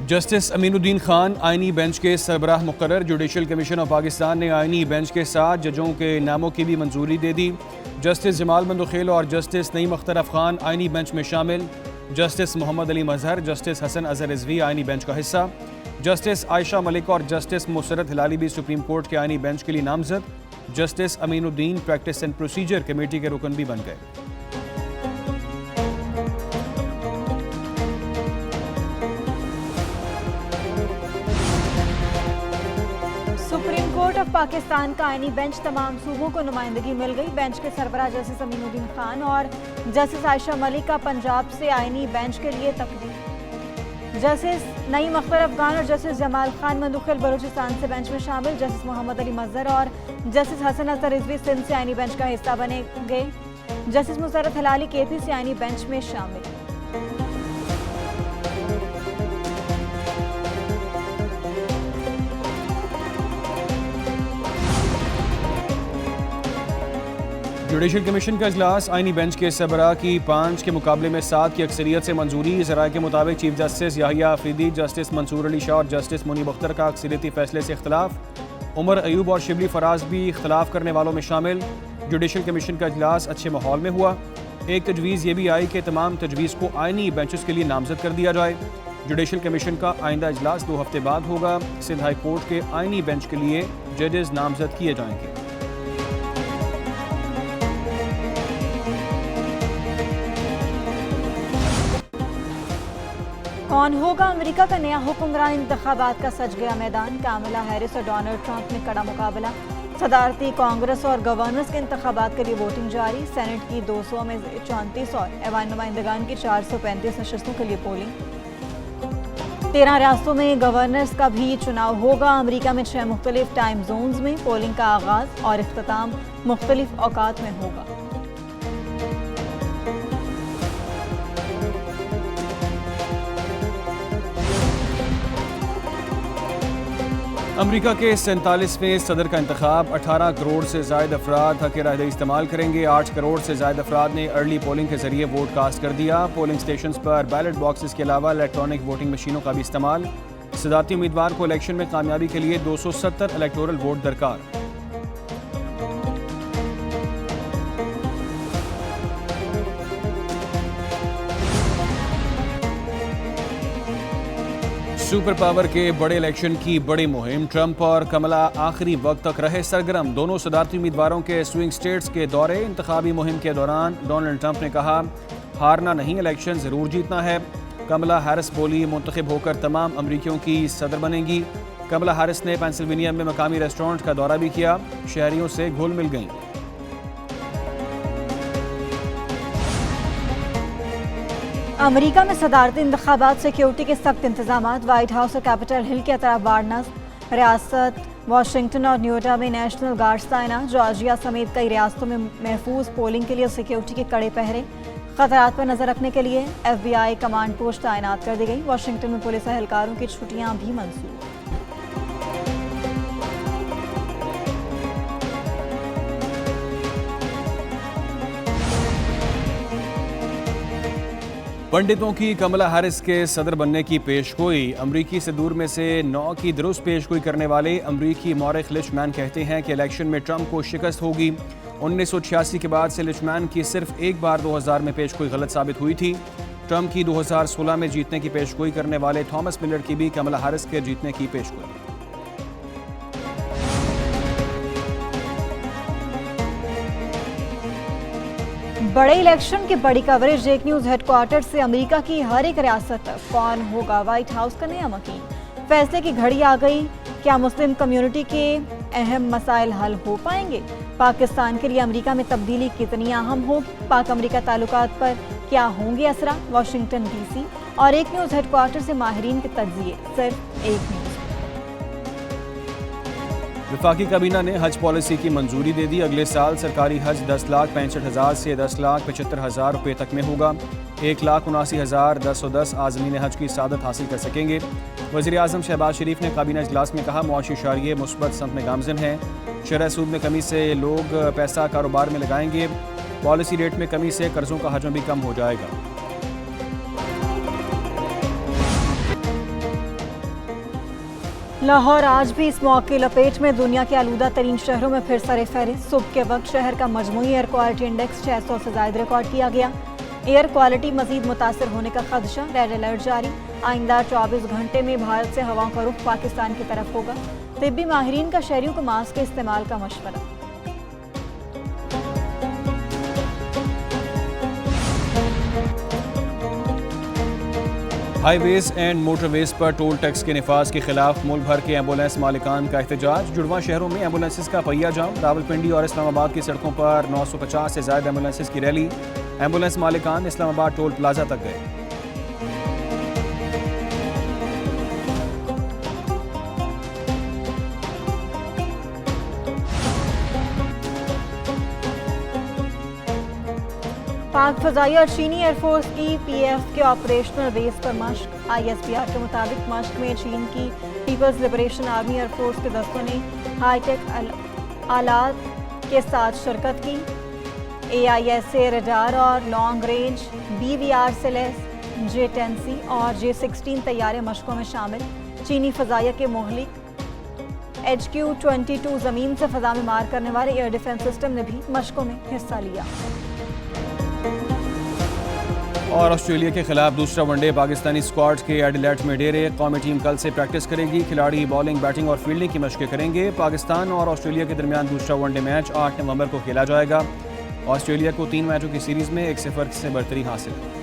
Justice Aminuddin Khan आइनी bench के सरबराह मुकर्रर। जुडिशल कमीशन ऑफ पाकिस्तान ने आइनी बेंच के 7 जजों के नामों की भी मंजूरी दे दी। जस्टिस जमाल मंदुखेल और जस्टिस नईम अख्तर अफखान आइनी बेंच में शामिल। जस्टिस मोहम्मद अली मजहर, जस्टिस हसन अजहर रिजवी आइनी बेंच का हिस्सा। जस्टिस आयशा मलिक और जस्टिस मुसरत हिलाली भी सुप्रीम कोर्ट के आइनी बेंच के लिए नामजद। Justice Aminuddin practice and procedure committee के रुकन भी बन गए। सुप्रीम कोर्ट ऑफ पाकिस्तान का आइनी बेंच तमाम सूबों को नुमाइंदगी मिल गई। बेंच के सरबराह जस्टिस अमीनुद्दीन खान और जस्टिस आयशा मलिक का पंजाब से आइनी बेंच के लिए तकदीम। जस्टिस नईम अख्तर अफगान और जस्टिस जमाल खान मंदुखेल बलूचिस्तान से बेंच में शामिल। जस्टिस मोहम्मद अली मजहर और जस्टिस हसन अजहर रिजवी सिंध से आइनी बेंच का हिस्सा बने गए। जस्टिस मुसरत हिलाली केपी से आइनी बेंच में शामिल। जुडिशल कमीशन का इजलास आइनी बेंच के सरबराह की 5 के मुकाबले में 7 की अक्सरियत से मंजूरी। इस राय के मुताबिक chief justice Yahya Afridi, justice Mansoor Ali Shah और जस्टिस मुनीब अख्तर का अक्सरियती फैसले से इख्तलाफ। उमर अयूब और शिबली फराज भी इख्तलाफ करने वालों में शामिल। जुडिशल कमीशन का इजलास अच्छे माहौल में हुआ। एक तजवीज़ ये भी आई कि तमाम तजवीज़ को आइनी बेंचेस के लिए नामजद कर दिया जाए। जुडिशल कमीशन का आइंदा इजलास 2 हफ्ते बाद होगा। सिंध हाई कोर्ट के आइनी बेंच के लिए जजेस नामजद किए जाएंगे। कौन होगा अमेरिका का नया हुक्मरान? इंतखाबात का सज गया मैदान। कामला हैरिस और डोनाल्ड ट्रंप में कड़ा मुकाबला। सदारती कांग्रेस और गवर्नर्स के इंतखाबात के लिए वोटिंग जारी। सेनेट की 200 में 34 और ऐवान नुमाइंदगान की 435 नशस्तों के लिए पोलिंग। 13 रियासतों में गवर्नर्स का भी चुनाव होगा। अमेरिका में 6 मुख्तलिफ टाइम जोन्स में पोलिंग का आगाज और इख्तिताम मुख्तलिफ औकात में होगा। अमेरिका के 47वें सदर का इंतखाब। 18 करोड़ से ज़ायद अफराद हक़ राय इस्तेमाल करेंगे। 8 करोड़ से ज़ायद अफराद ने अर्ली पोलिंग के जरिए वोट कास्ट कर दिया। पोलिंग स्टेशन पर बैलेट बॉक्सेस के अलावा इलेक्ट्रॉनिक वोटिंग मशीनों का भी इस्तेमाल। सदारती उम्मीदवार को इलेक्शन में कामयाबी के लिए 270 इलेक्टोरल वोट दरकार। सुपर पावर के बड़े इलेक्शन की बड़ी मुहिम। ट्रंप और कमला आखिरी वक्त तक रहे सरगर्म। दोनों सदारती उम्मीदवारों के स्विंग स्टेट्स के दौरे। इंतखाबी मुहिम के दौरान डोनाल्ड ट्रंप ने कहा, हारना नहीं, इलेक्शन ज़रूर जीतना है। कमला हैरिस बोली, मुंतखब होकर तमाम अमरीकियों की सदर बनेंगी। कमला हैरिस ने पेंसिल्वेनिया में मकामी रेस्टोरेंट का दौरा भी किया। शहरियों से घुल मिल गईं। अमेरिका में सदारती इंतखाबात, सिक्योरिटी के सख्त इंतजाम। व्हाइट हाउस और कैपिटल हिल के अतराफ वार्नस। रियासत वाशिंगटन और न्यूयॉर्क में नेशनल गार्ड्स तैनात। जॉर्जिया समेत कई रियासतों में महफूज पोलिंग के लिए सिक्योरिटी के कड़े पहरे। खतरात पर नजर रखने के लिए FBI कमांड पोस्ट तैनात कर दी गई। वाशिंगटन में पुलिस एहलकारों की छुट्टियां भी मंसूर। पंडितों की कमला हैरिस के सदर बनने की पेशगोई। अमरीकी से दूर में से 9 की दुरुस्त पेशगोई करने वाले अमरीकी मौरख लिचमैन कहते हैं कि इलेक्शन में ट्रंप को शिकस्त होगी। 1986 के बाद से लिचमैन की सिर्फ एक बार 2000 में पेशगोई गलत साबित हुई थी। ट्रंप की 2016 में जीतने की पेशगोई करने वाले थॉमस मिलर की भी कमला हैरिस के जीतने की पेशगोई। बड़े इलेक्शन की बड़ी कवरेज। एक न्यूज हेडक्वार्टर से अमेरिका की हर एक रियासत तक। कौन होगा व्हाइट हाउस का नया मकीन? फैसले की घड़ी आ गई। क्या मुस्लिम कम्युनिटी के अहम मसाइल हल हो पाएंगे? पाकिस्तान के लिए अमेरिका में तब्दीली कितनी अहम होगी? पाक अमेरिका ताल्लुकात पर क्या होंगे असरात? वाशिंगटन DC और एक न्यूज हेडक्वार्टर से माहिरीन के तज्जिए। सिर्फ एक न्यूज। वफाकी काबीना ने हज पॉलिसी की मंजूरी दे दी। अगले साल सरकारी हज 10,65,000 से 10,75,000 रुपये तक में होगा। 1,79,1010 आज़मीन हज की सादत हासिल कर सकेंगे। वज़ीर आज़म शहबाज शरीफ ने काबीना इजलास में कहा, मुआशी शारिये मुस्बत सम में गामज़न हैं। शरह सूद में कमी से लोग पैसा कारोबार में लगाएंगे। पॉलिसी रेट में कमी से कर्जों का हजम भी कम हो जाएगा। लाहौर आज भी स्मॉग की लपेट में दुनिया के आलूदा तरीन शहरों में फिर सरे फहरिस्त। सुबह के वक्त शहर का मजमूई एयर क्वालिटी इंडेक्स 600 से ज्यादा रिकॉर्ड किया गया। एयर क्वालिटी मजीद मुतासर होने का खदशा, रेड अलर्ट जारी। आइंदा 24 घंटे में भारत से हवाओं का रुख पाकिस्तान की तरफ होगा। तिब्बी माहिरीन का शहरियों को मास्क के इस्तेमाल का मशवरा। हाईवेज एंड मोटरवेज पर टोल टैक्स के निफाज के खिलाफ मुल्क भर के एम्बुलेंस मालिकान का एहतजाज। जुड़वा शहरों में एम्बुलेंसेज का पहिया जाम। रावलपिंडी और इस्लामाबाद की सड़कों पर 950 से ज्यादा एम्बुलेंसेज की रैली। एम्बुलेंस मालिकान इस्लामाबाद टोल प्लाजा तक गए। पाक फजाइया और चीनी एयरफोर्स की PF के ऑपरेशनल बेस पर मश्क। ISPR के मुताबिक मश्क में चीन की पीपल्स लिबरेशन आर्मी एयरफोर्स के दस्तों ने हाईटेक आलात के साथ शिरकत की। AISA रडार और लॉन्ग रेंज BVR से लैस J-10C और J-16 तैयारे मशकों में शामिल। चीनी फजाइया के मोहलिक HQ-22 जमीन से फजा में मार करने वाले एयर डिफेंस सिस्टम ने भी मशकों में हिस्सा लिया। और ऑस्ट्रेलिया के खिलाफ दूसरा वनडे पाकिस्तानी स्क्वाड के एडिलेड में डेरे। कौमी टीम कल से प्रैक्टिस करेगी। खिलाड़ी बॉलिंग, बैटिंग और फील्डिंग की मशकें करेंगे। पाकिस्तान और ऑस्ट्रेलिया के दरमियान दूसरा वनडे मैच 8 नवंबर को खेला जाएगा। ऑस्ट्रेलिया को 3 मैचों की सीरीज में 1-0 से बरतरी हासिल है।